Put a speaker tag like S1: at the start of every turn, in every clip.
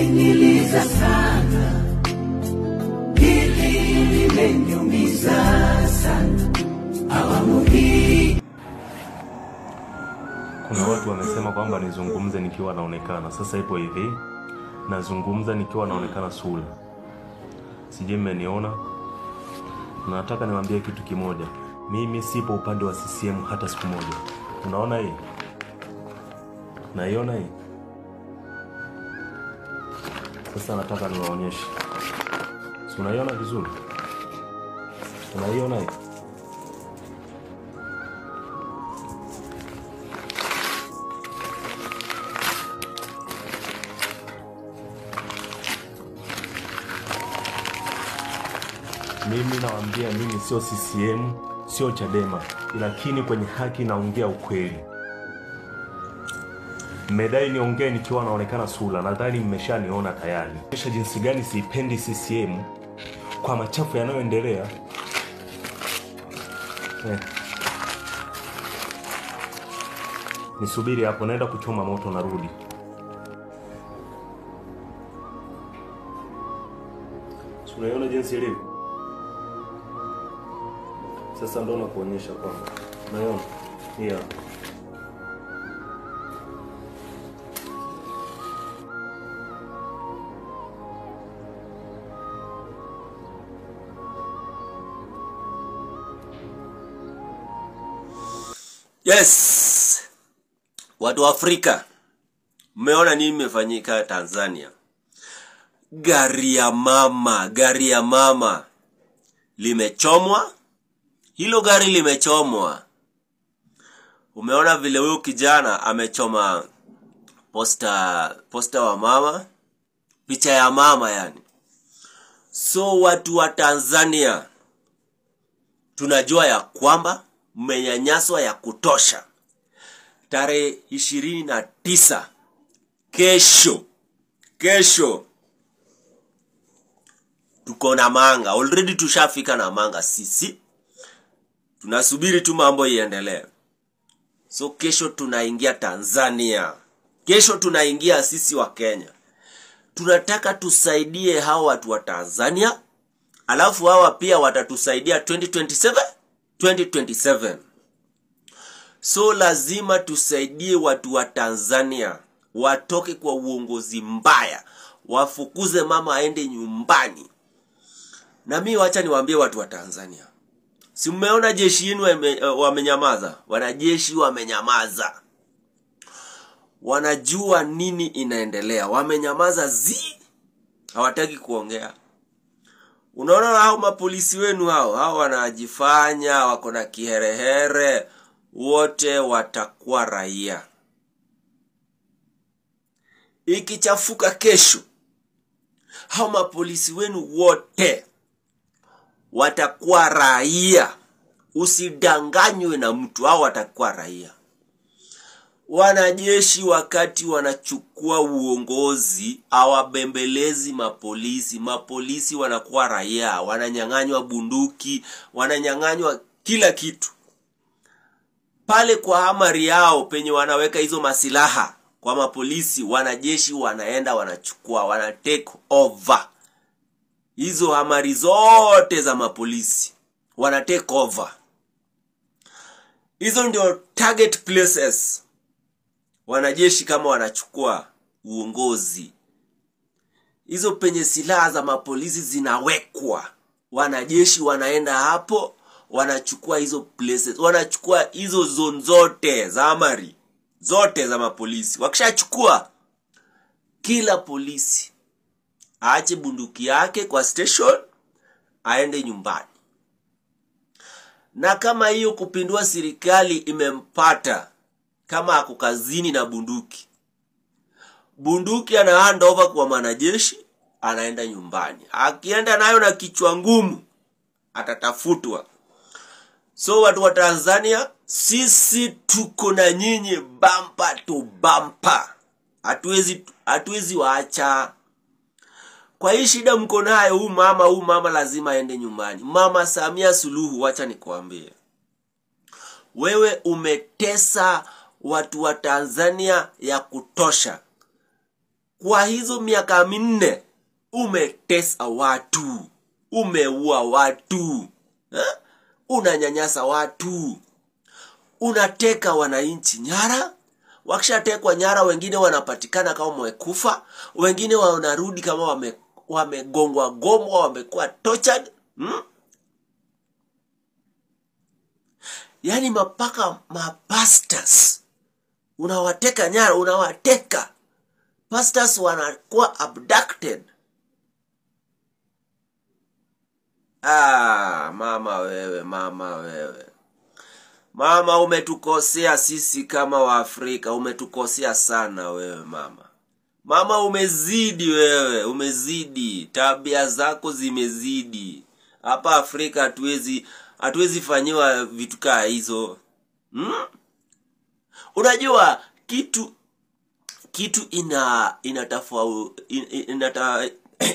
S1: limeniliza sana, hili limeniumiza sana. Awamu hii
S2: kuna watu wamesema kwamba nizungumze nikiwa naonekana. Sasa ipo hivi, nazungumza nikiwa naonekana sura. Sije mmeniona. Nataka niwaambie kitu kimoja. Mimi sipo upande wa CCM hata siku moja. Unaona hii? Naiona hii? Sasa nataka niwaonyeshe. Si unaiona vizuri? Unaiona hii? Mimi nawaambia, mimi sio CCM, sio Chadema, lakini kwenye haki naongea ukweli. Mmedai niongee nikiwa naonekana sura, nadhani mmeshaniona tayari. Kisha jinsi gani siipendi CCM kwa machafu yanayoendelea. Nisubiri hapo, naenda kuchoma moto narudi. Unaiona jinsi ilivyo? Sasa ndo nakuonyesha kwamba unaona? Yeah.
S3: Yes. Watu wa Afrika, mmeona nini imefanyika Tanzania? Gari ya mama limechomwa. Hilo gari limechomwa. Umeona vile huyo kijana amechoma posta wa mama, picha ya mama yani. So watu wa Tanzania, tunajua ya kwamba mmenyanyaswa ya kutosha. Tarehe 29 kesho tuko na manga. Already tushafika na manga sisi. Tunasubiri tu mambo iendelee. So kesho tunaingia Tanzania. Kesho tunaingia sisi wa Kenya. Tunataka tusaidie hawa watu wa Tanzania. Alafu hawa pia watatusaidia 2027. So lazima tusaidie watu wa Tanzania watoke kwa uongozi mbaya. Wafukuze mama aende nyumbani. Na mimi wacha niwaambie watu wa Tanzania. Si mmeona jeshi yenu wamenyamaza? Wanajeshi wamenyamaza. Wanajua nini inaendelea. Wamenyamaza hawataki kuongea. Unaona hao mapolisi wenu hao wanajifanya wako na kiherehere, wote watakuwa raia. Ikichafuka kesho, hao mapolisi wenu wote watakuwa raia. Usidanganywe na mtu, hao watakuwa raia. Wanajeshi wakati wanachukua uongozi hawabembelezi mapolisi. Mapolisi wanakuwa raia, wananyang'anywa bunduki, wananyang'anywa kila kitu. Pale kwa amari yao penye wanaweka hizo masilaha kwa mapolisi, wanajeshi wanaenda wanachukua, wana take over. Hizo amari zote za mapolisi wana take over. Hizo ndio target places. Wanajeshi kama wanachukua uongozi, hizo penye silaha za mapolisi zinawekwa, wanajeshi wanaenda hapo, wanachukua hizo places, wanachukua hizo zone zote za amari zote za mapolisi. Wakishachukua, kila polisi aache bunduki yake kwa station, aende nyumbani. Na kama hiyo kupindua serikali imempata, kama ako kazini na bunduki ana hand over kwa wanajeshi, anaenda nyumbani. Akienda nayo na kichwa ngumu, atatafutwa. So watu wa Tanzania, sisi tuko na nyinyi bumper to bumper. Hatuwezi waacha. Kwa hii shida mko nayo, huyu mama lazima aende nyumbani. Mama Samia Suluhu, wacha nikuambie. Wewe umetesa watu wa Tanzania ya kutosha. Kwa hizo miaka 4 umetesa watu, umeua watu, unanyanyasa watu, unateka wananchi nyara. Wakishatekwa nyara, wengine wanapatikana kama wamekufa, wengine wanarudi kama wamegongwa gomwa, wamekuwa tortured. Yani mapaka mapastors unawateka nyara, unawateka pastors, wanakuwa abducted. Mama wewe, mama umetukosea sisi kama Waafrika, umetukosea sana wewe mama umezidi wewe, umezidi, tabia zako zimezidi. Hapa Afrika hatuwezi fanyiwa vitu kama hizo. Unajua kitu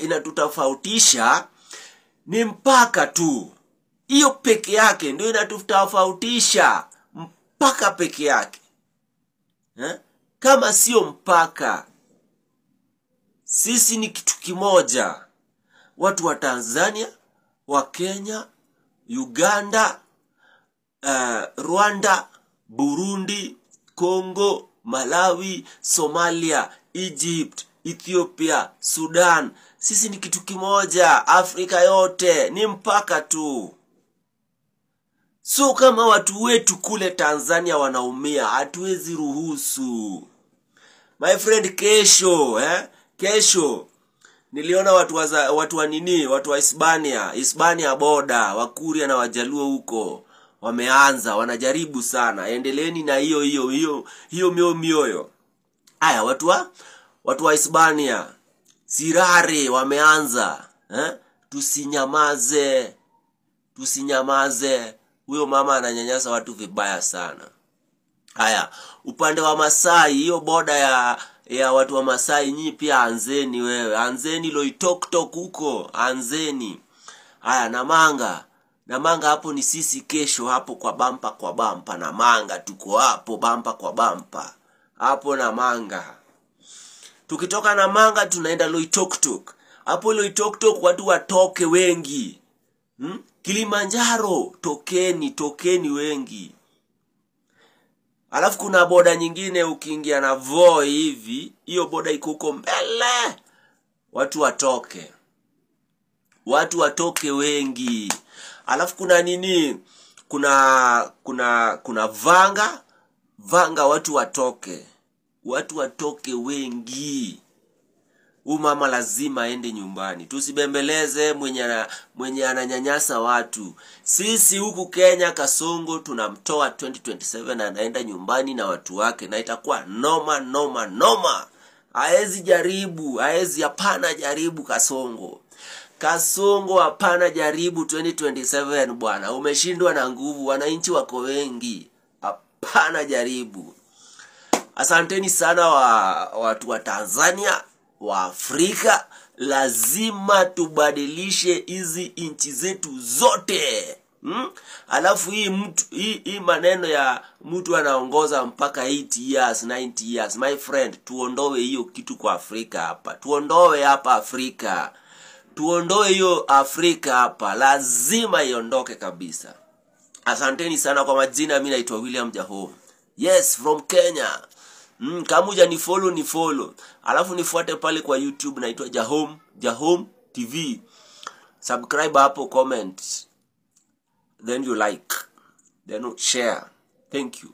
S3: inatutofautisha ni mpaka tu. Hiyo peke yake ndio inatutofautisha, mpaka peke yake. Kama sio mpaka, sisi ni kitu kimoja. Watu wa Tanzania, wa Kenya, Uganda, Rwanda, Burundi, Congo, Malawi, Somalia, Egypt, Ethiopia, Sudan. Sisi ni kitu kimoja. Afrika yote ni mpaka tu. So kama watu wetu kule Tanzania wanaumia, hatuwezi ruhusu. My friend, kesho niliona watu wa Hispania boda, Wakuria na Wajaluo huko wameanza, wanajaribu sana. Endeleeni na hiyo mioyo. Haya, watu wa Hispania, Sirare wameanza, tusinyamaze. Huyo mama ananyanyasa watu vibaya sana. Haya, upande wa Masai, hiyo boda ya watu wa Masai, nyinyi pia anzeni wewe. Anzeni Loitoktok huko, anzeni. Haya, Namanga hapo ni sisi kesho hapo kwa bampa. Namanga tuko hapo bampa kwa bampa. Hapo Namanga. Tukitoka Namanga tunaenda Loitoktok. Hapo Loitoktok watu watoke wengi. Kilimanjaro tokeni wengi. Alafu kuna boda nyingine ukiingia na Voi hivi, hiyo boda iko huko mbele. Watu watoke wengi. Alafu kuna nini? Kuna Vanga watu watoke wengi. Mama lazima aende nyumbani. Tusibembeleze mwenye ananyanyasa watu. Sisi huku Kenya, Kasongo tunamtoa 2027 anaenda nyumbani na watu wake, na itakuwa noma. Hapana jaribu Kasongo hapana jaribu 2027 bwana. Umeshindwa na nguvu, wananchi wako wengi. Hapana jaribu. Asanteni sana watu wa Tanzania, wa Afrika. Lazima tubadilishe hizi inchi zetu zote. Alafu hii maneno ya mtu anaongoza mpaka 80 years, 90 years. My friend, tuondoe hiyo kitu kwa Afrika hapa. Tuondoe hiyo Afrika hapa. Lazima iondoke kabisa. Asanteni sana kwa majina. Mimi naitwa William Jahom. Yes, from Kenya. Kama hujanifollow ni follow. Alafu nifuate pale kwa YouTube, naitwa Jahom TV. Subscribe hapo, comment. Then you like. Then share. Thank you.